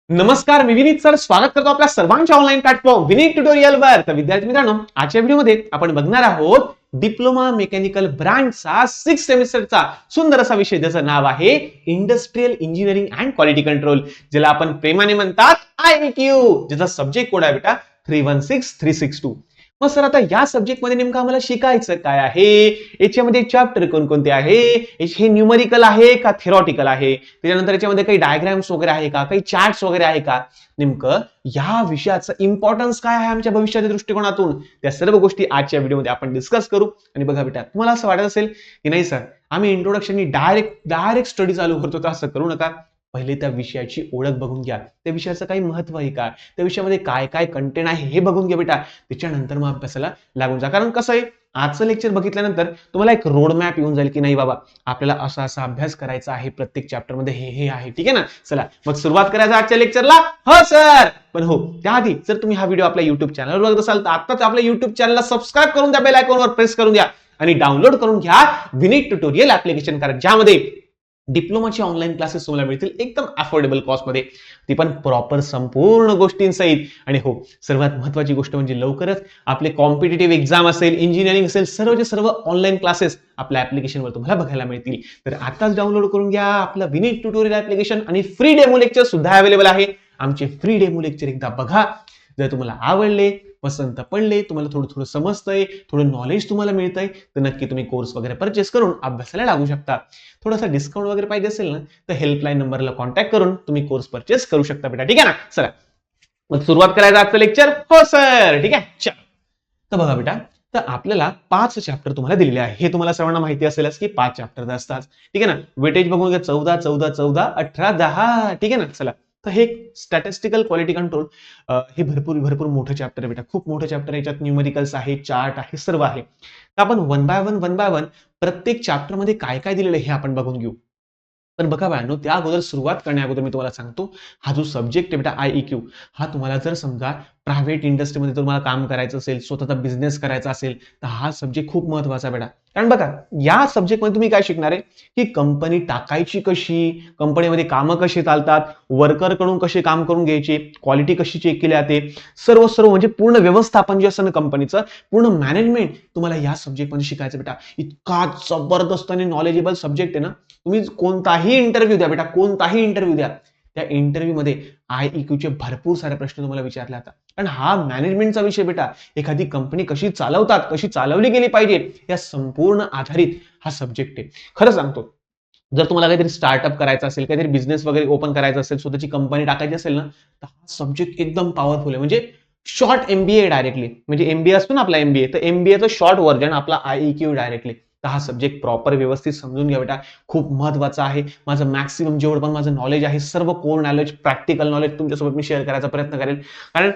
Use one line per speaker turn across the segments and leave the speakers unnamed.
नमस्कार, मी विनीत सर स्वागत करतो आपल्या सर्वांच्या ऑनलाईन प्लॅटफॉर्म विनीत ट्युटोरियलवर. तर विद्यार्थी मित्रांनो, आजच्या व्हिडिओमध्ये आपण बघणार आहोत डिप्लोमा मेकॅनिकल ब्रांचचा 6 सेमिस्टरचा सुंदर असा विषय ज्याचं नाव आहे industrial engineering and quality control, ज्याला आपण प्रेमाने म्हणतात IEQ, ज्याचा सब्जेक्ट कोड आहे बेटा 316362. मग सर आता या सब्जेक्ट मध्ये नेमकं आम्हाला शिकायचं काय आहे, याच्यामध्ये चॅप्टर कोणकोणते आहे, हे न्यूमरिकल आहे का थेरॉटिकल आहे, त्याच्यानंतर याच्यामध्ये काही डायग्राम्स वगैरे आहे का, काही चार्ट्स वगैरे आहे का, नेमकं या विषयाचं इम्पॉर्टन्स काय आहे आमच्या भविष्याच्या दृष्टिकोनातून, त्या सर्व गोष्टी आजच्या व्हिडिओमध्ये आपण डिस्कस करू. आणि बघा बेटा, तुम्हाला असं वाटत असेल की नाही सर आम्ही इंट्रोडक्शननी डायरेक्ट स्टडी चालू करतो, तर असं करू नका. पहिले त्या विषयाची ओळख बघून घ्या, त्या विषयाचं काही महत्व आहे का, त्या विषयामध्ये काय काय कंटेंट आहे हे बघून घ्या बेटा. त्याच्यानंतर मग अभ्यासाला लागून जा. कारण कसं आहे, आजचं लेक्चर बघितल्यानंतर तुम्हाला एक रोड मॅप येऊन जाईल की नाही बाबा आपल्याला असा असा अभ्यास करायचा आहे, प्रत्येक चॅप्टर मध्ये हे आहे. ठीक आहे ना. चला मग सुरुवात करायचं आजच्या लेक्चरला. हो सर, पण हो त्याआधी जर तुम्ही हा व्हिडिओ आपल्या युट्यूब चॅनलवर बघत असाल तर आताच आपल्या युट्यूब चॅनलला सबस्क्राईब करून द्या, बेल आयकॉनवर प्रेस करून द्या आणि डाउनलोड करून घ्या विनीत ट्युटोरियल ऍप्लिकेशन. कारण ज्यामध्ये डिप्लोमाचे ऑनलाईन क्लासेस तुम्हाला मिळतील एकदम अफोर्डेबल कॉस्टमध्ये, ती पण प्रॉपर संपूर्ण गोष्टींसहित. आणि हो, सर्वात महत्वाची गोष्ट म्हणजे लवकरच आपले कॉम्पिटिटिव्ह एक्झाम असेल, इंजिनिअरिंग असेल, सर्वचे सर्व ऑनलाईन क्लासेस आपल्या ऍप्लिकेशनवर तुम्हाला बघायला मिळतील. तर आताच डाउनलोड करून घ्या आपलं विनीत ट्युटोरियल ऍप्लिकेशन. आणि फ्री डेमो लेक्चर सुद्धा अवेलेबल आहे. आमचे फ्री डेमो लेक्चर एकदा बघा. जर तुम्हाला आवडले, पसंत पडले, तुम्हाला थोडं थोडं समजतंय, थोडं नॉलेज तुम्हाला मिळतंय, तर नक्की तुम्ही कोर्स वगैरे परचेस करून अभ्यासाला लागू शकता. थोडासा डिस्काउंट वगैरे पाहिजे असेल ना, तर हेल्पलाईन नंबरला कॉन्टॅक्ट करून तुम्ही कोर्स परचेस करू शकता बेटा. ठीक आहे ना. चला मग सुरुवात करायचं आजचं लेक्चर. हो सर, ठीक आहे. चल तर बघा बेटा, तर आपल्याला 5 चॅप्टर तुम्हाला दिलेले आहे. हे तुम्हाला सर्वांना माहिती असेलच की 5 चॅप्टर असतात. ठीक आहे ना. वेटेज बघून घ्या, 14 14 14 18 10. ठीक आहे ना. चला तर हे स्टॅटिस्टिकल क्वालिटी कंट्रोल हे भरपूर मोठं चॅप्टर आहे बेटा, खूप मोठं चॅप्टर आहे. याच्यात न्यूमरिकल्स आहे, चार्ट आहे, सर्व आहे. तर आपण वन बाय वन प्रत्येक चॅप्टर मध्ये काय काय दिलेलं आहे हे आपण बघून घेऊ. पण बघा बाळांनो, त्या अगोदर सुरुवात करण्याअगोदर मी तुम्हाला सांगतो, हा जो सब्जेक्ट आहे बेटा IEQ, हा तुम्हाला जर समजा प्रायव्हेट इंडस्ट्रीमध्ये तुम्हाला काम करायचं असेल, स्वतःचा बिझनेस करायचा असेल, तर हा सब्जेक्ट खूप महत्वाचा बेटा. कारण बघा, या सब्जेक्टमध्ये तुम्ही काय शिकणार आहे की कंपनी टाकायची कशी, कंपनीमध्ये कामं कशी चालतात, वर्करकडून कसे काम करून घ्यायचे, क्वालिटी कशी चेक केली जाते, सर्व म्हणजे पूर्ण व्यवस्थापन जे असतं ना कंपनीचं, पूर्ण मॅनेजमेंट तुम्हाला या सब्जेक्टमध्ये शिकायचं बेटा. इतका जबरदस्त आणि नॉलेजेबल सब्जेक्ट आहे ना. तुम्ही कोणताही इंटरव्ह्यू द्या बेटा, कोणताही इंटरव्ह्यू द्या, त्या इंटरव्ह्यू मध्ये IEQ चे भरपूर सारे प्रश्न तुम्हाला विचारले जातात. कारण हा मॅनेजमेंटचा विषय बेटा. एखादी कंपनी कशी चालवतात, कशी चालवली गेली पाहिजे, या संपूर्ण आधारित हा सब्जेक्ट आहे. खरं सांगतो, जर तुम्हाला काहीतरी स्टार्टअप करायचं असेल, काहीतरी बिझनेस वगैरे ओपन करायचं असेल, स्वतःची कंपनी टाकायची असेल ना, तर हा सब्जेक्ट एकदम पॉवरफुल आहे. म्हणजे शॉर्ट MBA डायरेक्टली, म्हणजे MBA असतो ना आपला MBA, तर MBAचं शॉर्ट व्हर्जन आपला IEQ डायरेक्टली. तर हा सब्जेक्ट प्रॉपर व्यवस्थित समजून घ्या बेटा, खूप महत्वाचा आहे. माझं मॅक्सिमम जेवढं पण माझं नॉलेज आहे, सर्व कोर नॉलेज, प्रॅक्टिकल नॉलेज तुमच्यासोबत मी शेअर करायचा प्रयत्न करेल. कारण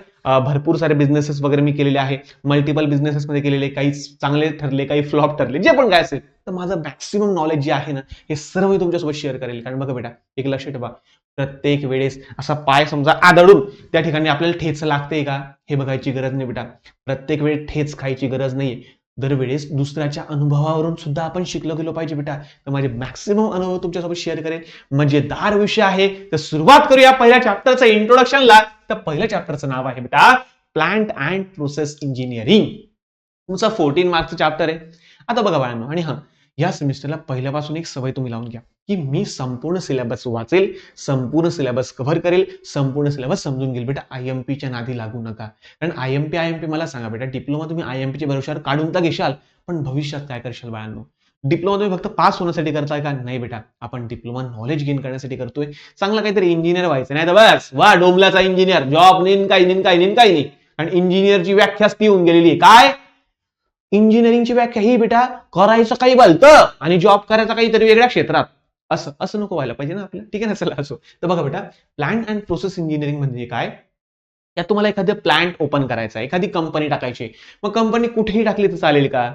भरपूर सारे बिझनेसेस वगैरे मी केलेले आहे, मल्टिपल बिझनेसेस मध्ये केलेले, काही चांगले ठरले, काही फ्लॉप ठरले, जे पण काय असेल, तर माझं मॅक्सिमम नॉलेज जे आहे ना, हे सर्व मी तुमच्यासोबत शेअर करेल. कारण बघा बेटा, एक लक्ष ठेवा, प्रत्येक वेळेस असा पाय समजा आदळून त्या ठिकाणी आपल्याला ठेच लागते का, हे बघायची गरज नाही बेटा. प्रत्येक वेळेस ठेच खायची गरज नाहीये. दरवेळेस दुसऱ्याच्या अनुभवावरून सुद्धा आपण शिकलो गेलो पाहिजे बेटा. तर माझे मॅक्सिमम अनुभव तुमच्यासोबत शेअर करेल. मजेदार विषय आहे. तर सुरुवात करूया पहिल्या चॅप्टरचं इंट्रोडक्शनला. तर पहिल्या चॅप्टरचं नाव आहे बेटा प्लांट अँड प्रोसेस इंजिनिअरिंग. तुमचा 14 मार्क्सचा चॅप्टर आहे. आता बघा बाळांनो, आणि या सेमिस्टरला पहिल्यापासून एक सवय तुम्ही लावून घ्या की मी संपूर्ण सिलेबस वाचेल, संपूर्ण सिलेबस कव्हर करेल, संपूर्ण सिलेबस समजून घेईल बेटा. IMPच्या नादी लागू नका. कारण IMP मला सांगा बेटा, डिप्लोमा तुम्ही IMPच्या भरोश्यावर काढून तर घेशाल, पण भविष्यात काय करशाल बाळांनो? डिप्लोमा तुम्ही फक्त पास होण्यासाठी करताय का? नाही बेटा, आपण डिप्लोमा नॉलेज गेन करण्यासाठी करतोय. चांगला काहीतरी इंजिनियर व्हायचं, नाही तर बस वा डोंबल्याचा इंजिनियर, जॉब नाही, काही नाही. आणि इंजिनियरची व्याख्याच ती होऊन गेलेली आहे. काय इंजिनिअरिंगची व्याख्या ही बेटा, करायचं काही भलतं आणि जॉब करायचा काहीतरी वेगळ्या क्षेत्रात. असं नको व्हायला पाहिजे ना आपलं. ठीक आहे ना. चला असो. तर बघा बेटा, प्लांट अँड प्रोसेस इंजिनिअरिंग म्हणजे काय? त्यात तुम्हाला एखादं प्लांट ओपन करायचं आहे, एखादी कंपनी टाकायची. मग कंपनी कुठेही टाकली तर चालेल का?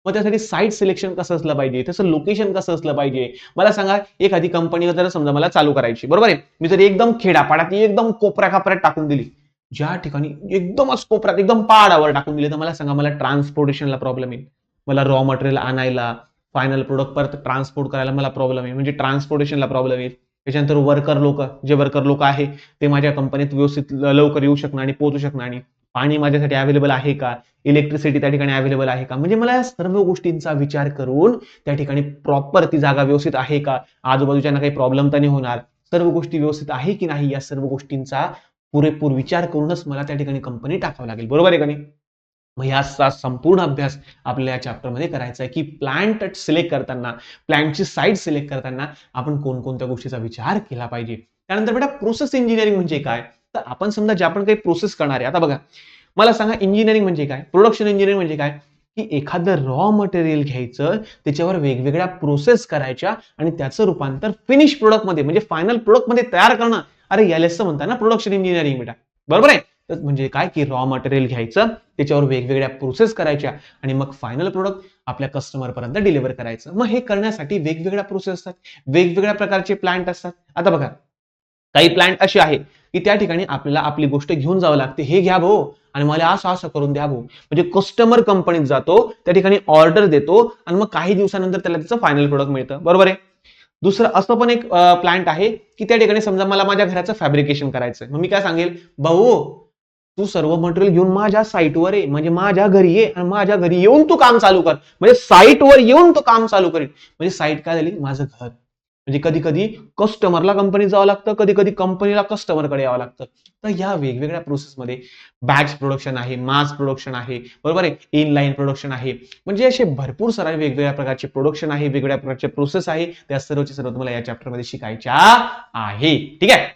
मग त्यासाठी साईट सिलेक्शन कसं असलं पाहिजे, त्याचं लोकेशन कसं असलं पाहिजे. मला सांगा, एखादी कंपनी जर समजा मला चालू करायची, बरोबर आहे, मी जर एकदम खेडापाड्यात, एकदम कोपऱ्या कापऱ्यात टाकून दिली, ज्या ठिकाणी एकदमच कोपऱ्यात, एकदम पहाडावर टाकून दिले, तर मला सांगा, मला ट्रान्सपोर्टेशनला प्रॉब्लेम येईल. मला रॉ मटेरियल आणायला, फायनल प्रोडक्ट परत ट्रान्सपोर्ट करायला मला प्रॉब्लेम आहे, म्हणजे ट्रान्सपोर्टेशनला प्रॉब्लेम येईल. त्याच्यानंतर वर्कर लोक आहे ते माझ्या कंपनीत व्यवस्थित लवकर येऊ शकणार आणि पोहोचू शकणार, आणि पाणी माझ्यासाठी अवेलेबल आहे का, इलेक्ट्रिसिटी त्या ठिकाणी अवेलेबल आहे का, म्हणजे मला या सर्व गोष्टींचा विचार करून त्या ठिकाणी प्रॉपर ती जागा व्यवस्थित आहे का, आजूबाजूच्यांना काही प्रॉब्लेम तर नाही होणार, सर्व गोष्टी व्यवस्थित आहे की नाही, या सर्व गोष्टींचा पुरेपूर विचार करूनच मला त्या ठिकाणी कंपनी टाकावं लागेल. बरोबर आहे का नाही? मग याचा संपूर्ण अभ्यास आपल्याला या चॅप्टरमध्ये करायचा आहे की प्लांट सिलेक्ट करताना, प्लांटची साईट सिलेक्ट करताना आपण कोणकोणत्या गोष्टीचा विचार केला पाहिजे. त्यानंतर बेटा प्रोसेस इंजिनिअरिंग म्हणजे काय, तर आपण समजा जे आपण काही प्रोसेस करणार आहे, आता बघा मला सांगा इंजिनिअरिंग म्हणजे काय, प्रोडक्शन इंजिनिअरिंग म्हणजे काय, की एखादं रॉ मटेरियल घ्यायचं, त्याच्यावर वेगवेगळ्या प्रोसेस करायच्या आणि त्याचं रूपांतर फिनिश प्रोडक्ट मध्ये म्हणजे फायनल प्रोडक्ट मध्ये तयार करणं, अरे यालाच म्हणतात ना प्रोडक्शन इंजिनिअरिंग बेटा. बरोबर आहे? तर म्हणजे काय की रॉ मटेरियल घ्यायचं, त्याच्यावर वेगवेगळ्या प्रोसेस करायच्या आणि मग फायनल प्रोडक्ट आपल्या कस्टमर पर्यंत डिलिव्हर करायचं. मग हे करण्यासाठी वेगवेगळ्या प्रोसेस असतात, वेगवेगळ्या प्रकारचे प्लांट असतात. आता बघा काही प्लांट असे आहे की त्या ठिकाणी आपल्याला आपली गोष्ट घेऊन जावं लागते, हे घ्या भाऊ आणि मला असं असं करून द्या भाऊ, म्हणजे कस्टमर कंपनीत जातो, त्या ठिकाणी ऑर्डर देतो आणि मग काही दिवसानंतर त्याला त्याचं फायनल प्रोडक्ट मिळतं. बरोबर आहे? दुसरं असं पण एक प्लांट आहे की त्या ठिकाणी समजा मला माझ्या घराचं फॅब्रिकेशन करायचं, मग मी काय सांगेल, भाऊ तू सर्व मटेरियल घेऊन माझ्या साईटवर ये, म्हणजे माझ्या घरी ये आणि माझ्या घरी येऊन तू काम चालू कर, म्हणजे साईटवर येऊन तो काम चालू करेल. म्हणजे साईट काय झाली, माझं घर. म्हणजे कधी कधी कस्टमरला कंपनीत जावं लागतं, कधी कधी कंपनीला कस्टमरकडे यावं लागतं. तर या वेगवेगळ्या प्रोसेसमध्ये बॅच प्रोडक्शन आहे, मास प्रोडक्शन आहे, बरोबर आहे, इनलाईन प्रोडक्शन आहे, म्हणजे असे भरपूर सारे वेगवेगळ्या प्रकारचे प्रोडक्शन आहे, वेगवेगळ्या प्रकारचे प्रोसेस आहे, त्या सर्वचे सर्व तुम्हाला या चॅप्टरमध्ये शिकायच्या आहे. ठीक आहे,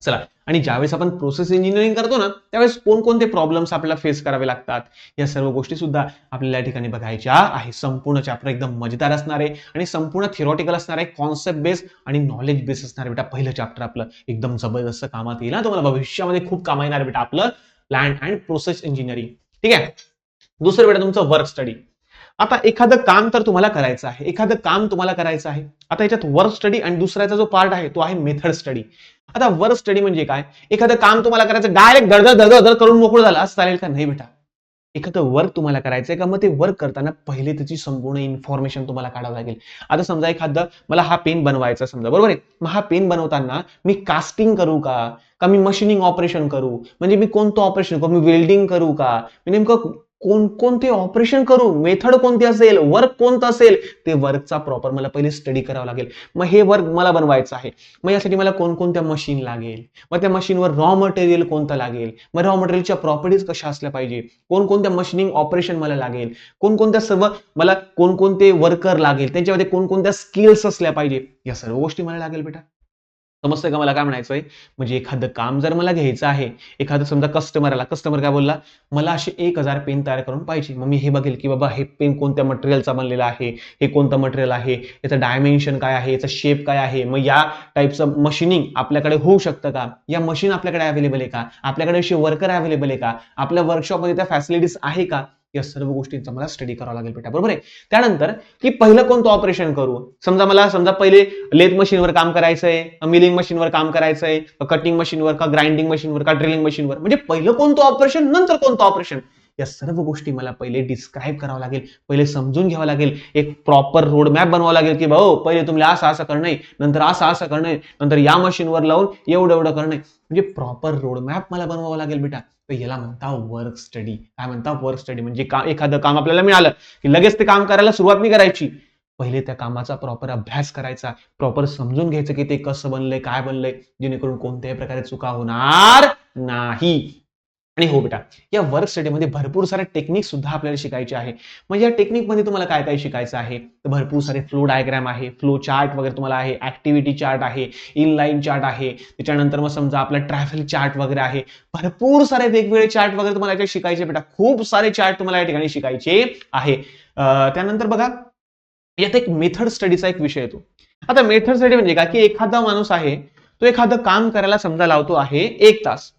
चला. आणि ज्यावेळेस आपण प्रोसेस इंजिनिअरिंग करतो ना, त्यावेळेस कोणकोणते प्रॉब्लेम्स आपल्याला फेस करावे लागतात, या सर्व गोष्टी सुद्धा आपल्याला या ठिकाणी बघायच्या आहे. संपूर्ण चॅप्टर एकदम मजेदार असणार आहे आणि संपूर्ण थिअरॉटिकल असणार आहे, कॉन्सेप्ट बेस आणि नॉलेज बेस असणार आहे बेटा. पहिलं चॅप्टर आपलं एकदम जबरदस्त कामात येईल ना, तुम्हाला भविष्यामध्ये खूप काम येणार बेटा आपलं प्लांट अँड प्रोसेस इंजिनिअरिंग. ठीक आहे. दुसरं बेटा तुमचं वर्क स्टडी. आता एखादं काम तर तुम्हाला करायचं आहे, एखादं काम तुम्हाला करायचं आहे. आता याच्यात वर्क स्टडी आणि दुसऱ्याचा जो पार्ट आहे तो आहे मेथड स्टडी. आता वर्क स्टडी म्हणजे काय, एखादं काम तुम्हाला करायचं डायरेक्ट धडधड करून मोकळं झालं असं चालेल का, नाही बेटा. एखादं वर्क तुम्हाला करायचंय का, मग ते वर्क करताना पहिले त्याची संपूर्ण इन्फॉर्मेशन तुम्हाला काढावं लागेल. आता समजा एखादं मला हा पेन बनवायचा समजा, बरोबर आहे, मग हा पेन बनवताना मी कास्टिंग करू का मी मशीनिंग ऑपरेशन करू, म्हणजे मी कोणतं ऑपरेशन करू, मी वेल्डिंग करू का, मी नेमकं कोणते ऑपरेशन करू, मेथड कोणती असेल, वर्क कोणतं असेल, ते वर्कचा प्रॉपर मला पहिले स्टडी करावं लागेल. मग हे वर्क मला बनवायचं आहे, मग यासाठी मला कोणकोणत्या मशीन लागेल, मग त्या मशीनवर रॉ मटेरियल कोणतं लागेल, मग रॉ मटेरियलच्या प्रॉपर्टीज कशा असल्या पाहिजे, कोणकोणत्या मशीनिंग ऑपरेशन मला लागेल, कोणकोणत्या सर्व मला कोणकोणते वर्कर लागेल, त्यांच्यामध्ये कोणकोणत्या स्किल्स असल्या पाहिजे, या सर्व गोष्टी मला लागेल बेटा. समजतंय का मला काय म्हणायचंय, म्हणजे एखादं काम जर मला घ्यायचं आहे, एखादं समजा कस्टमर काय बोलला, मला असे 1000 पेन तयार करून पाहिजे, मग मी हे बघेल की बाबा हे पेन कोणत्या मटेरियलचा बनलेला आहे, हे कोणतं मटेरियल आहे, याचं डायमेन्शन काय आहे, याचा शेप काय आहे, मग या टाईपचं मशीनिंग आपल्याकडे होऊ शकतं का, या मशीन आपल्याकडे अवेलेबल आहे का, आपल्याकडे असे वर्कर अवेलेबल आहे का, आपल्या वर्कशॉपमध्ये त्या फॅसिलिटीज आहे का, या सर्व गोष्टींचा मला स्टडी करावा लागेल बेटा. बरोबर आहे. त्यानंतर की पहिलं कोणतं ऑपरेशन करू, समजा पहिले लेथ मशीनवर काम करायचंय, मिलिंग मशीनवर काम करायचंय, कटिंग मशीनवर का ग्राइंडिंग मशीनवर का ड्रिलिंग मशीनवर, म्हणजे पहिलं कोणतं ऑपरेशन नंतर कोणतं ऑपरेशन, या सर्व गोष्टी मला पहिले डिस्क्राईब करावं लागेल, पहिले समजून घ्यावं लागेल, एक प्रॉपर रोड मॅप बनवावं लागेल की भाऊ पहिले तुम्हाला असं असं करणं, नंतर असं असं करणं, नंतर या मशीनवर लावून एवढं एवढं करणं, म्हणजे प्रॉपर रोड मॅप मला बनवावं लागेल बेटा. तर याला म्हणता वर्क स्टडी. काय म्हणता, वर्क स्टडी. म्हणजे एखादं काम आपल्याला मिळालं की लगेच ते काम करायला सुरुवात नाही करायची, पहिले त्या कामाचा प्रॉपर अभ्यास करायचा, प्रॉपर समजून घ्यायचं की ते कसं बनलंय, काय बनलंय, जेणेकरून कोणत्याही प्रकारे चुका होणार नाही. आणि हो बेटा, या वर्क स्टडीमध्ये भरपूर सारे टेक्निक सुद्धा आपल्याला शिकायचे आहे. म्हणजे या टेक्निकमध्ये तुम्हाला काय काय शिकायचं आहे, तर भरपूर सारे फ्लो डायग्राम आहे, फ्लो चार्ट वगैरे तुम्हाला आहे, ऍक्टिव्हिटी चार्ट आहे, इनलाईन चार्ट आहे, त्याच्यानंतर मग समजा आपला ट्रॅव्हल चार्ट वगैरे आहे, भरपूर सारे वेगवेगळे चार्ट वगैरे तुम्हाला याच्यात शिकायचे बेटा. खूप सारे चार्ट तुम्हाला या ठिकाणी शिकायचे आहे. त्यानंतर बघा यात एक मेथड स्टडीचा एक विषय येतो. आता मेथड स्टडी म्हणजे काय, की एखादा माणूस आहे, तो एखादं काम करायला समजा लावतो आहे 1 तास,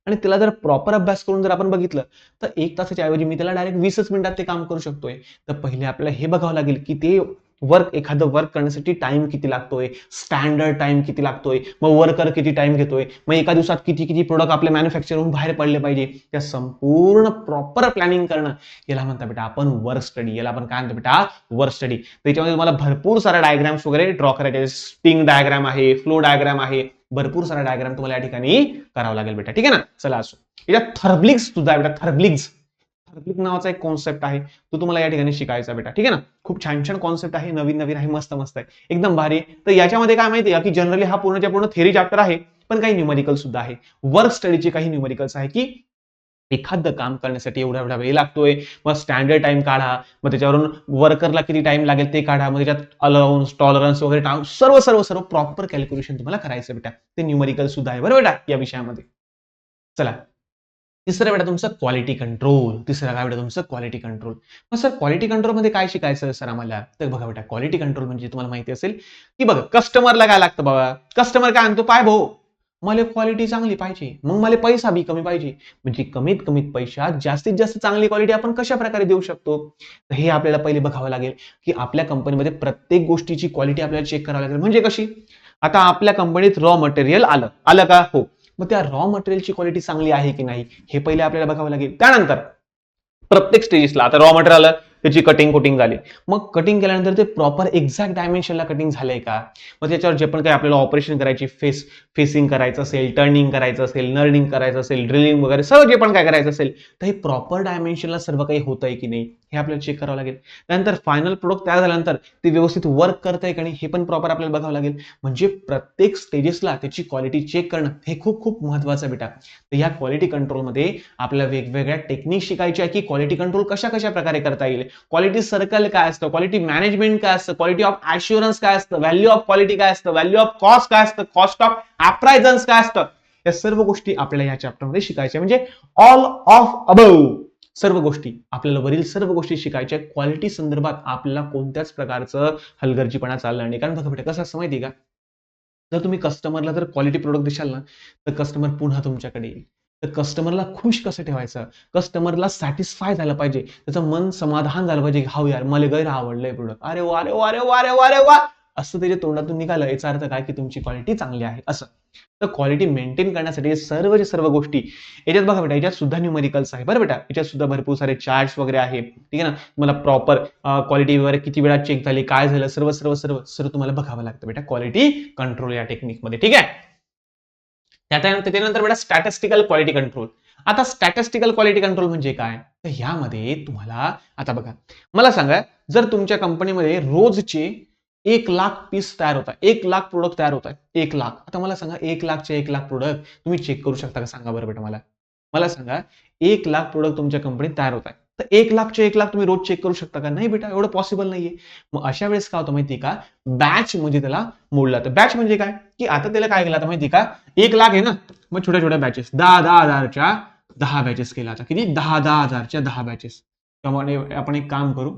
आणि त्याला जर प्रॉपर अभ्यास करून जर आपण बघितलं तर 1 तासाच्या ऐवजी मी त्याला डायरेक्ट 20च मिनिटात ते काम करू शकतोय. तर पहिले आपल्याला हे बघावं लागेल की ते एखादं वर्क करण्यासाठी टाइम किती लागतोय, स्टँडर्ड टाइम किती लागतोय, मग वर्कर किती टाइम घेतोय, मग एका दिवसात किती किती प्रोडक्ट आपल्या मॅन्युफॅक्चरहून बाहेर पडले पाहिजे, त्या संपूर्ण प्रॉपर प्लॅनिंग करणं याला म्हणतात बेटा आपण वर्क स्टडी. याला आपण काय म्हणतो बेटा वर्क स्टडी. त्याच्यामध्ये तुम्हाला भरपूर सारा डायग्राम्स वगैरे ड्रॉ करायचे, स्टिंग डायग्राम आहे, फ्लो डायग्राम आहे, भरपूर सारा डायग्राम तुम्हाला या ठिकाणी करावा लागेल बेटा. ठीक आहे ना. चला असो, याच्यात थर्बलिग्स सुद्धा आहे बेटा. थर्बलिग्स नावाचा एक कॉन्सेप्ट आहे, तो तुम्हाला या ठिकाणी शिकायचा बेटा. ठीक आहे ना. खूप छान छान कॉन्सेप्ट आहे, नवीन नवीन आहे, मस्त मस्त आहे, एकदम भारी. तर याच्यामध्ये काय माहिती आहे की जनरली हा पूर्णच्या पूर्ण थेरी चॅप्टर आहे, पण काही न्यूमेरिकल सुद्धा आहे. वर्क स्टडीचे काही न्यूमेरिकल्स आहे की एखादं काम करण्यासाठी एवढा एवढा वेळ लागतोय, मग स्टँडर्ड टाइम काढा, मग त्याच्यावरून वर्करला किती टाइम लागेल ते काढा, मग त्याच्यात अलाउन्स टॉलरन्स वगैरे सर्व सर्व सर्व प्रॉपर कॅल्क्युलेशन तुम्हाला करायचं बेटा. ते न्यूमेरिकल सुद्धा आहे बरोबर बेटा या विषयामध्ये. चला, तिसरं बेटा तुमचं क्वालिटी कंट्रोल. तिसरं काय बेटा तुमचं क्वालिटी कंट्रोल. मग सर क्वालिटी कंट्रोल मध्ये काय शिकायचं सर आम्हाला? तर बघा बेटा, क्वालिटी कंट्रोल म्हणजे तुम्हाला माहिती असेल की बघा कस्टमरला काय लागतं बाबा, कस्टमर काय आणतो, पाय भाऊ मला क्वालिटी चांगली पाहिजे, मग मला पैसा बी कमी पाहिजे, म्हणजे कमीत कमीत पैशात जास्तीत जास्त चांगली क्वालिटी आपण कशा प्रकारे देऊ शकतो. तर हे आपल्याला पहिले बघावं लागेल की आपल्या कंपनीमध्ये प्रत्येक गोष्टीची क्वालिटी आपल्याला चेक करावी लागेल. म्हणजे कशी, आता आपल्या कंपनीत रॉ मटेरियल आलं का, हो, मग त्या रॉ मटेरियलची क्वालिटी चांगली आहे की नाही हे पहिले आपल्याला बघावं लागेल. त्यानंतर प्रत्येक स्टेजेसला आता रॉ मटेरियल आलं, त्याची कटिंग कुटिंग झाली, मग कटिंग केल्यानंतर ते प्रॉपर एक्झॅक्ट डायमेन्शनला कटिंग झालंय का, मग त्याच्यावर जे पण काही आपल्याला ऑपरेशन करायची, फेसिंग करायचं असेल, टर्निंग करायचं असेल, नर्निंग करायचं असेल, ड्रिलिंग वगैरे सर्व जे पण काय करायचं असेल, तर हे प्रॉपर डायमेन्शनला सर्व काही होतंय की नाही हे आपल्याला चेक करावं लागेल. त्यानंतर फायनल प्रोडक्ट तयार झाल्यानंतर ते व्यवस्थित वर्क करतंय की नाही हे पण प्रॉपर आपल्याला बघावं लागेल. म्हणजे प्रत्येक स्टेजेसला त्याची क्वालिटी चेक करणं हे खूप खूप महत्वाचं बेटा. तर या क्वालिटी कंट्रोलमध्ये आपल्याला वेगवेगळ्या टेक्निक शिकायच्या की क्वालिटी कंट्रोल कशा कशा प्रकारे करता येईल, क्वालिटी सर्कल काय असतं, क्वालिटी मॅनेजमेंट काय असतं, क्वालिटी ऑफ ॲश्युरन्स काय असतं, व्हॅल्यू ऑफ क्वालिटी काय असतं, व्हॅल्यू ऑफ कॉस्ट काय असतं, कॉस्ट ऑफ अप्रायझन्स काय असतं, या सर्व गोष्टी आपल्याला या चॅप्टरमध्ये शिकायच्या. म्हणजे ऑल ऑफ अबव सर्व गोष्टी आपल्याला, वरील सर्व गोष्टी शिकायच्या. क्वालिटी संदर्भात आपल्याला कोणत्याच प्रकारचं हलगर्जीपणा चालणार नाही. कारण बघा बेटा कसं असं माहिती का, जर तुम्ही कस्टमरला जर क्वालिटी प्रोडक्ट दिसाल ना, तर कस्टमर पुन्हा तुमच्याकडे येईल. तर कस्टमरला खुश कसं ठेवायचं, कस्टमरला सॅटिस्फाय झालं पाहिजे, त्याचं मन समाधान झालं पाहिजे, हो यार मला गैर आवडलंय प्रोडक्ट, अरे वा रे वा रे वा रे वा रे वा, असं त्याच्या तोंडातून निघालं याचा अर्थ काय की तुमची क्वालिटी चांगली आहे असं. तर क्वालिटी मेंटेन करण्यासाठी सर्व गोष्टी याच्यात बघा बेटा, याच्यात सुद्धा न्यूमेरिकल्स आहे बरं बेटा, याच्यात सुद्धा भरपूर सारे चार्ट्स वगैरे आहे. ठीक आहे ना. तुम्हाला प्रॉपर क्वालिटी वगैरे किती वेळा चेक झाली, काय झालं, सर्व सर्व सर्व सर्व तुम्हाला बघावं लागतं बेटा क्वालिटी कंट्रोल या टेक्निकमध्ये. ठीक आहे. त्याच्यानंतर बेटा स्टॅटिस्टिकल क्वालिटी कंट्रोल. आता स्टॅटिस्टिकल क्वालिटी कंट्रोल म्हणजे काय, तर ह्यामध्ये तुम्हाला आता बघा, मला सांगा जर तुमच्या कंपनीमध्ये रोजचे 1,00,000 पीस तयार होतात, 1,00,000 प्रोडक्ट तयार होतात, 1,00,000. आता मला सांगा 1,00,000चे 1,00,000 प्रोडक्ट तुम्ही चेक करू शकता का, सांगा बरं बेटा मला. मला सांगा 1,00,000 प्रोडक्ट तुमच्या कंपनीत तयार होत आहे, तर 1,00,000चे 1,00,000 तुम्ही रोज चेक करू शकता का, नाही बेटा एवढं पॉसिबल नाहीये. मग अशा वेळेस काय होतं माहितीये का, बॅच म्हणजे त्याला मोडला. तर बॅच म्हणजे काय की आता त्याला काय केलं आता माहिती का, 1,00,000 आहे ना, मग छोट्या छोट्या बॅचेस 10,000च्या 10 बॅचेस केल्या. आता किती, 10,000च्या 10 बॅचेस. त्यामुळे आपण एक काम करू,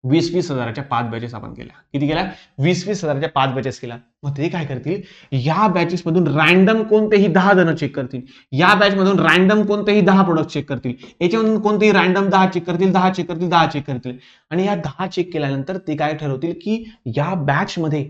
20,000च्या 5 बॅचेस आपण केल्या. किती केल्या, 20,000च्या 5 बॅचेस केल्या. मग ते काय करतील, या बॅचेस मधून रॅन्डम कोणतेही 10 जण चेक करतील, या बॅच मधून रॅन्डम कोणतेही 10 प्रोडक्ट चेक करतील, याच्यामधून कोणतेही रॅन्डम 10 चेक करतील, 10 चेक करतील, 10 चेक करतील. आणि या 10 चेक केल्यानंतर ते काय ठरवतील की या बॅच मध्ये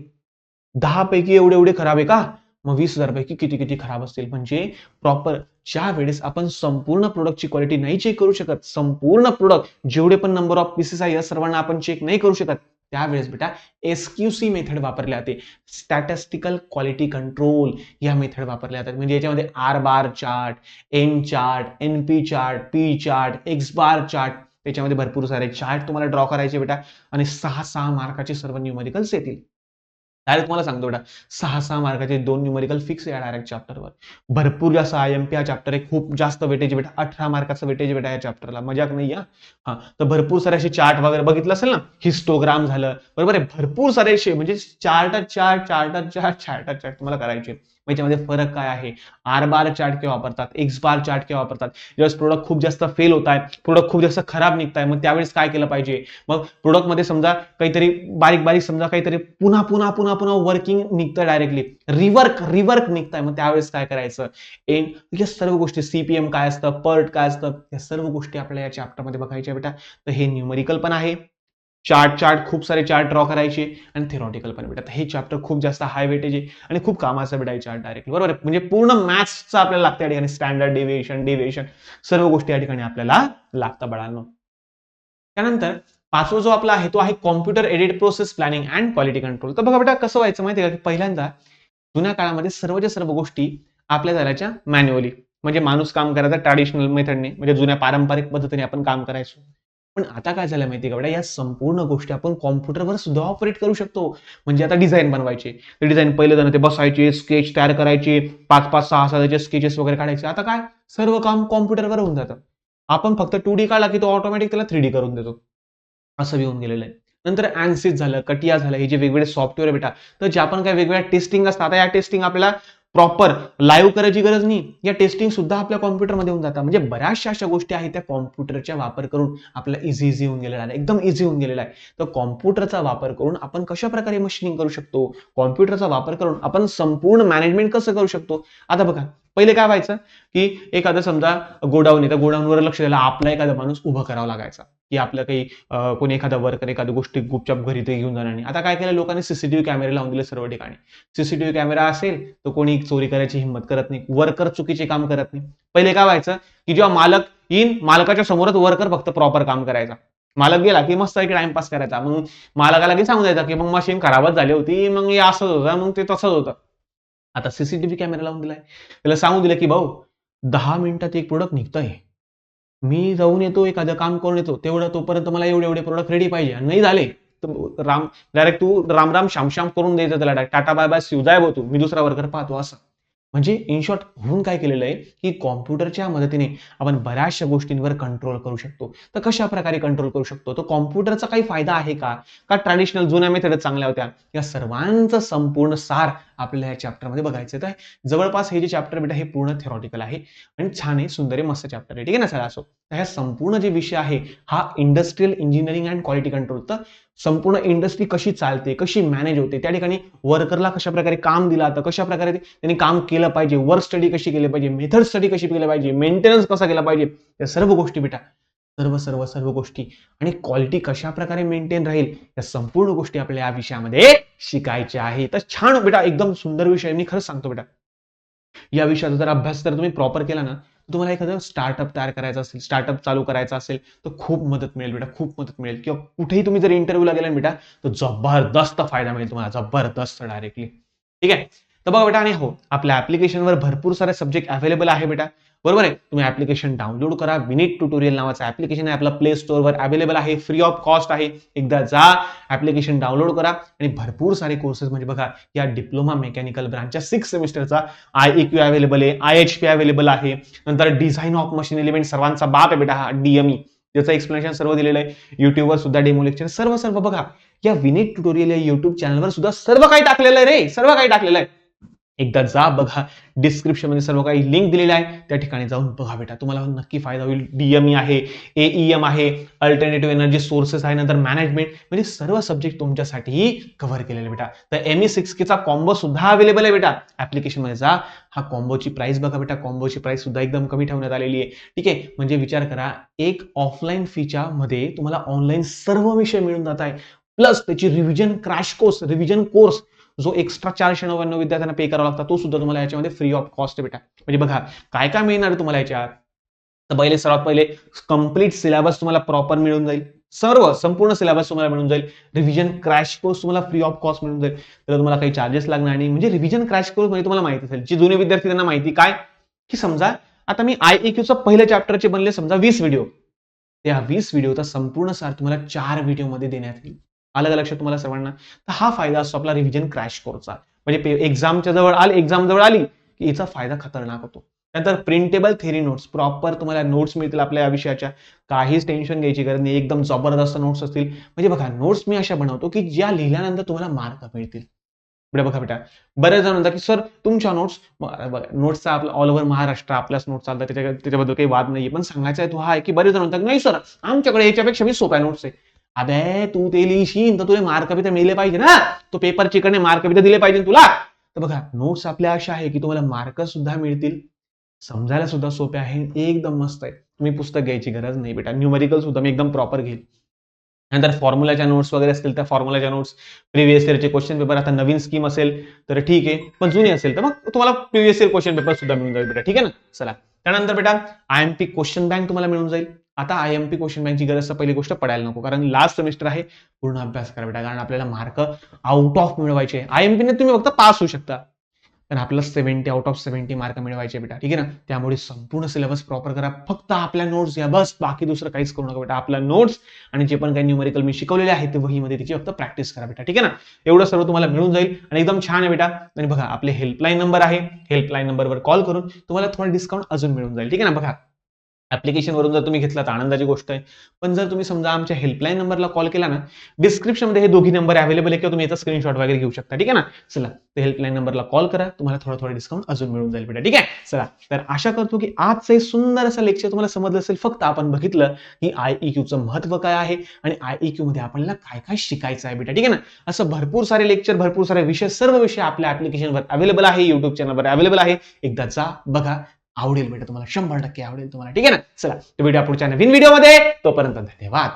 10 पैकी एवढे एवढे खराब आहे का, मग 20,000 पैकी किती किती खराब असतील. म्हणजे प्रॉपर ज्या वेळेस आपण संपूर्ण प्रोडक्टची क्वालिटी नाही चेक करू शकत, संपूर्ण प्रोडक्ट जेवढे पण नंबर ऑफ पीसेस आहे या सर्वांना आपण चेक नाही करू शकत, त्यावेळेस बेटा SQC मेथड वापरली जाते, स्टॅटिस्टिकल क्वालिटी कंट्रोल या मेथड वापरल्या जातात. म्हणजे याच्यामध्ये R bar chart, N chart, NP chart, P chart, X bar chart, त्याच्यामध्ये भरपूर सारे चार्ट तुम्हाला ड्रॉ करायचे बेटा. आणि 6 मार्काचे सर्व न्यूमेरिकल्स येतील. डायरेक्ट तुम्हाला सांगतो बेटा, 6 मार्काचे 2 न्यूमेरिकल फिक्स आहे डायरेक्ट चॅप्टरवर. भरपूर जास्त IMP हा चॅप्टर आहे, खूप जास्त वेटेज बेटा, 18 मार्काचं वेटेज बेटा या चॅप्टरला, मजाक नाही हा. तर भरपूर सारे असे चार्ट वगैरे बघितलं असेल ना, हिस्टोग्राम झालं बरोबर आहे, भरपूर सारे म्हणजे चार्ट तुम्हाला करायचे. याच्यामध्ये फरक काय आहे, R बार चार्ट केव्हा वापरतात, X बार चार्ट केव्हा वापरतात, ज्यावेळेस प्रोडक्ट खूप जास्त फेल होत आहे, प्रोडक्ट खूप जास्त खराब निघताय, मग त्यावेळेस काय केलं पाहिजे. मग प्रोडक्ट मध्ये समजा काहीतरी बारीक समजा काहीतरी पुन्हा वर्किंग निघतं, डायरेक्टली रिवर्क निघताय, मग त्यावेळेस काय करायचं. या सर्व गोष्टी CPM काय असतं, पर्ट काय असतं, या सर्व गोष्टी आपल्याला या चॅप्टर मध्ये बघायच्या बेटा. तर हे न्यूमेरिकल पण आहे, चार्ट खूप सारे चार्ट ड्रॉ करायचे आणि थेरॉटिकल पण बेटा. हे चॅप्टर खूप जास्त हाय वेटेज आहे आणि खूप कामाचा बेटा चार्ट डायरेक्टली, बरोबर आहे. म्हणजे पूर्ण मॅथ्सचा आपल्याला लागतं या ठिकाणी, स्टँडर्ड डेव्हिएशन सर्व गोष्टी या ठिकाणी आपल्याला लागतं बाळांनो. त्यानंतर पाचवा जो आपला आहे तो आहे computer aided process planning and quality control. तर बघा बेटा कसं व्हायचं माहिती आहे का, की पहिल्यांदा जुन्या काळामध्ये सर्वच्या सर्व गोष्टी आपल्या झाल्याच्या मॅन्युअली, म्हणजे माणूस काम करायचा ट्रॅडिशनल मेथडने, म्हणजे जुन्या पारंपरिक पद्धतीने आपण काम करायचो. पण आता काय झालं माहिती का बेटा, या संपूर्ण गोष्टी आपण कॉम्प्युटरवर सुद्धा ऑपरेट करू शकतो. म्हणजे आता डिझाईन बनवायचे, ते डिझाईन पहिले जण ते बसायचे, स्केच तयार करायचे, 5-5, 6-6 त्याचे स्केचेस वगैरे काढायचे. आता काय, सर्व काम कॉम्प्युटरवर होऊन जातं. आपण फक्त 2D काढला की तो ऑटोमॅटिक त्याला 3D करून देतो. असं येऊन गेलेलं आहे. नंतर ANSYS झालं, कटिया झालं, हे जे वेगवेगळे सॉफ्टवेअर आहे बेटा, तर ज्या पण काही वेगवेगळ्या टेस्टिंग असतात, आता या टेस्टिंग आपल्याला प्रॉपर लाईव्ह करायची गरज नाही. या टेस्टिंग सुद्धा आपल्या कॉम्प्युटरमध्ये होऊन जातात. म्हणजे बऱ्याचशा अशा गोष्टी आहेत त्या कॉम्प्युटरचा वापर करून आपल्याला इझी होऊन गेलेला आहे, एकदम इझी होऊन गेलेला आहे. तर कॉम्प्युटरचा वापर करून आपण कशा प्रकारे मशीनिंग करू शकतो, कॉम्प्युटरचा वापर करून आपण संपूर्ण मॅनेजमेंट कसं करू शकतो. आता बघा, पहिले काय व्हायचं, की एखादं समजा गोडाऊन आहे, तर गोडाऊनवर लक्ष द्यायला आपला एखादा माणूस उभं करावा लागायचा, की आपलं काही कोणी एखादा वर्कर एखादी गोष्टी गुपचाप घरी ते घेऊन जाणार नाही. आता काय केलं लोकांनी, सीसीटीव्ही कॅमेरे लावून दिले सर्व ठिकाणी. सीसीटीव्ही कॅमेरा असेल तर कोणी चोरी करायची हिंमत करत नाही, वर्कर चुकीचे काम करत नाही. पहिले काय व्हायचं, की जेव्हा मालक येईन, मालकाच्या समोरच वर्कर फक्त प्रॉपर काम करायचा. मालक गेला की मस्त एक टाइमपास करायचा. मग मालकाला की सांगून द्यायचा की मग मशीन खराबच झाली होती, मग हे असंच होतं, मग ते तसंच होतं. आता सीसीटीव्ही कॅमेरा लावून दिलाय, त्याला सांगून दिलं की भाऊ 10 मिनिटात एक प्रोडक्ट निघतंय, मी जाऊन येतो, एखादं काम करून येतो, तेवढं तोपर्यंत मला एवढे एवढे प्रोडक्ट रेडी पाहिजे, आणि नाही झाले तर डायरेक्ट तू राम राम श्याम श्याम करून द्यायचं त्याला, टाटा बाय बाय शिवजाय बो, तू मी दुसरा वर्कर पाहतो असं. म्हणजे इन शॉर्ट होऊन काय केलेलं आहे, की कॉम्प्युटरच्या मदतीने आपण बऱ्याचशा गोष्टींवर कंट्रोल करू शकतो. तर कशा प्रकारे कंट्रोल करू शकतो, तर कॉम्प्युटरचा काही फायदा आहे का ट्रॅडिशनल जुन्या मेथडच चांगल्या होत्या, या सर्वांचं संपूर्ण सार आपल्याला या चॅप्टरमध्ये बघायचं. तर जवळपास हे जे चॅप्टर बेटा हे पूर्ण थेरॉटिकल आहे आणि छान आहे, सुंदर आहे, मस्त चॅप्टर आहे, ठीक आहे ना. चला असो, तर ह्या संपूर्ण जे विषय आहे हा industrial engineering and quality control. तर संपूर्ण इंडस्ट्री कशी चालते, कशी मॅनेज होते, त्या ठिकाणी वर्करला कशा प्रकारे काम दिलं जातं, कशा प्रकारे त्यांनी काम केलं पाहिजे, वर्क स्टडी कशी केली पाहिजे, मेथड स्टडी कशी केली पाहिजे, मेंटेनन्स कसा केला पाहिजे, या सर्व गोष्टी बेटा, सर्व सर्व सर्व गोष्टी, आणि क्वालिटी कशा प्रकारे मेंटेन राहील, या संपूर्ण गोष्टी आपल्याला या विषयामध्ये शिकायच्या आहे. तर छान बेटा, एकदम सुंदर विषय, मी खरंच सांगतो बेटा. या विषयाचा जर अभ्यास जर तुम्ही प्रॉपर केला ना, तुम्हाला एखादं स्टार्टअप तयार करायचं असेल, स्टार्टअप चालू करायचा असेल, तर खूप मदत मिळेल बेटा, खूप मदत मिळेल. किंवा कुठेही तुम्ही जर इंटरव्ह्यूला गेला ना बेटा, तर जबरदस्त फायदा मिळेल तुम्हाला, जबरदस्त डायरेक्टली, ठीक आहे. तर बघा बेटा, आणि हो, आपल्या ऍप्लिकेशनवर भरपूर सारे सब्जेक्ट अवेलेबल आहे बेटा, बरोबर आहे. तुम्ही ऍप्लिकेशन डाउनलोड करा, विनीत ट्युटोरियल नावाचं ऍप्लिकेशन आहे आपलं, प्ले स्टोअरवर अवेलेबल आहे, फ्री ऑफ कॉस्ट आहे. एकदा जा, ऍप्लिकेशन डाउनलोड करा, आणि भरपूर सारे कोर्सेस, म्हणजे बघा या डिप्लोमा मेकॅनिकल ब्रांचच्या 6 सेमिस्टरचा IEQ अवेलेबल आहे, IHP अवेलेबल आहे, नंतर डिझाईन ऑफ मशीन एलिमेंट सर्वांचा बाप आहे बेटा हा DME, त्याचं एक्सप्लेनेशन सर्व दिलेलं आहे. युट्यूबवर सुद्धा डेमो लेक्चर सर्व सर्व बघा, या विनीत ट्युटोरियल या युट्यूब चॅनलवर सुद्धा सर्व काही टाकलेलं आहे रे, सर्व काही टाकलेलं आहे. एकदा जा बघा, डिस्क्रिप्शन मध्ये सर्व काही लिंक दिलेला आहे, त्या ठिकाणी जाऊन बघा बेटा, तुम्हाला नक्की फायदा होईल. DME आहे, AEM आहे, अल्टरनेटिव्ह एनर्जी सोर्सेस आहे, नंतर मॅनेजमेंट, म्हणजे सर्व सब्जेक्ट तुमच्यासाठी कव्हर केलेले बेटा. तर ME6K चा कॉम्बो सुद्धा अवेलेबल आहे बेटा, ऍप्लिकेशन मध्ये जा, हा कॉम्बोची प्राइस बघा बेटा, कॉम्बोची प्राइस सुद्धा एकदम कमी ठेवण्यात आलेली आहे, ठीक आहे. म्हणजे विचार करा, एक ऑफलाईन फीच्या मध्ये तुम्हाला ऑनलाईन सर्व विषय मिळून जात आहे, प्लस त्याची revision crash course, revision course जो एक्स्ट्रा 499 विद्यार्थ्यांना पे करावा लागतो, तो सुद्धा तुम्हाला याच्यामध्ये फ्री ऑफ कॉस्ट बेटा. म्हणजे बघा काय काय मिळणार आहे तुम्हाला याच्यात. तर पहिले, सर्वात पहिले कंप्लीट सिलेबस तुम्हाला प्रॉपर मिळून जाईल, सर्व संपूर्ण सिलेबस तुम्हाला मिळून जाईल. रिव्हिजन क्रॅश कोर्स तुम्हाला फ्री ऑफ कॉस्ट मिळून जाईल, तर तुम्हाला काही चार्जेस लागणार नाही. म्हणजे रिव्हिजन क्रॅश कोर्स म्हणजे तुम्हाला माहिती असेल, जे जुने विद्यार्थी त्यांना माहिती काय, की समजा आता मी IEQचं पहिल्या चॅप्टरचे बनले समजा 20 व्हिडिओ, त्या 20 व्हिडिओचा संपूर्ण सार तुम्हाला 4 व्हिडिओमध्ये देण्यात येईल. आलं का लक्षात तुम्हाला सर्वांना. तर हा फायदा असतो आपला रिव्हिजन क्रॅश कोर्सचा. म्हणजे एक्झाम जवळ आली की याचा फायदा खतरनाक होतो. नंतर प्रिंटेबल थेरी नोट्स, प्रॉपर तुम्हाला नोट्स मिळतील आपल्या या विषयाच्या, काहीच टेन्शन घ्यायची गरज नाही, एकदम जबरदस्त नोट्स असतील. म्हणजे बघा, नोट्स मी अशा बनवतो की ज्या लिहिल्यानंतर तुम्हाला मार्क मिळतील. बघा बेटा, बरेच जण म्हणतात की सर तुमच्या नोट्स, बघा नोट्सचा आपला ऑल ओव्हर महाराष्ट्र आपल्याच नोट्स चालतात, त्याच्याबद्दल काही वाद नाही, पण सांगायचा आहे तो हा आहे की बरेच जण म्हणतात नाही सर आमच्याकडे याच्यापेक्षा मी सोप्या नोट्स आहे. अबे तू ते लिहिशील तर तुला मार्क बी तर मिळले पाहिजे ना, तो पेपर चिकने मार्क बी तर दिले पाहिजे तुला. तर बघा, नोट्स आपल्या अशा आहे की तुम्हाला मार्क सुद्धा मिळतील, समजायला सुद्धा सोपे आहे, एकदम मस्त आहे. तुम्ही पुस्तक घ्यायची गरज नाही बेटा. न्यूमेरिकल सुद्धा मी एकदम प्रॉपर घेईल. नंतर फॉर्म्युलाच्या नोट्स वगैरे असतील तर फॉर्म्युलाच्या नोट्स, प्रिव्हियस इयरचे क्वेश्चन पेपर. आता नवीन स्कीम असेल तर ठीक आहे, पण जुनी असेल तर मग तुम्हाला प्रिव्हियस इयर क्वेश्चन पेपर सुद्धा मिळून जाईल बेटा. ठीक आहे ना. चला, त्यानंतर बेटा IMP क्वेश्चन बँक तुम्हाला मिळून जाईल. आता IMP क्वेश्चन बँकची गरज तर पहिली गोष्ट पडायला नको, कारण लास्ट सेमिस्टर आहे. पूर्ण अभ्यास करा बेटा, कारण आपल्याला मार्क आउट ऑफ मिळवायचे. IMP ने तुम्ही फक्त पास होऊ शकता, पण आपल्याला 70 आउट ऑफ 70 मार्क मिळवायचे बेटा. ठीक आहे ना. त्यामुळे संपूर्ण सिलेबस प्रॉपर करा. फक्त आपल्या नोट्स घ्या, बस. बाकी दुसरं काहीच करू नका बेटा. आपल्या नोट्स आणि जे पण काही न्यूमेरिकल मी शिकवलेले आहे ते वहीमध्ये त्याची फक्त प्रॅक्टिस करा बेटा. ठीक आहे ना. एवढं सर्व तुम्हाला मिळून जाईल आणि एकदम छान आहे बेटा. आणि बघा, आपले हेल्पलाईन नंबर आहे. हेल्पलाईन नंबरवर कॉल करून तुम्हाला थोडं डिस्काउंट अजून मिळून जाईल. ठीक आहे ना. बघा, ऍप्लिकेशन वरून जर तुम्ही घेतला तर आनंदाची गोष्ट आहे, पण जर तुम्ही समजा आमच्या हेल्पलाईन नंबरला कॉल केला ना, डिस्क्रिप्शन मध्ये हे दोघी नंबर अवेलेबल आहे, किंवा तुम्ही याचा स्क्रीनशॉट वगैरे घेऊ शकता. ठीक आहे ना. चला, तर हेल्पलाईन नंबरला कॉल करा, तुम्हाला थोडं डिस्काउंट अजून मिळून जाईल बेटा. ठीक आहे. चला, तर आशा करतो की आजचं हे सुंदर असं लेक्चर तुम्हाला समजलं असेल. फक्त आपण बघितलं की IEQचं महत्व काय आहे आणि IEQ मध्ये आपल्याला काय काय शिकायचं आहे बेटा. ठीक आहे ना. असं भरपूर सारे लेक्चर, भरपूर सारे विषय, सर्व विषय आपल्या ऍप्लिकेशनवर अवेलेबल आहे, युट्यूब चॅनलवर अवेलेबल आहे. एकदा जा, बघा, आवडेल बेटा तुम्हाला, 100% आवडेल तुम्हाला. ठीक आहे ना. चला, तर भेटूया पुढच्या नवीन व्हिडिओमध्ये. तोपर्यंत धन्यवाद.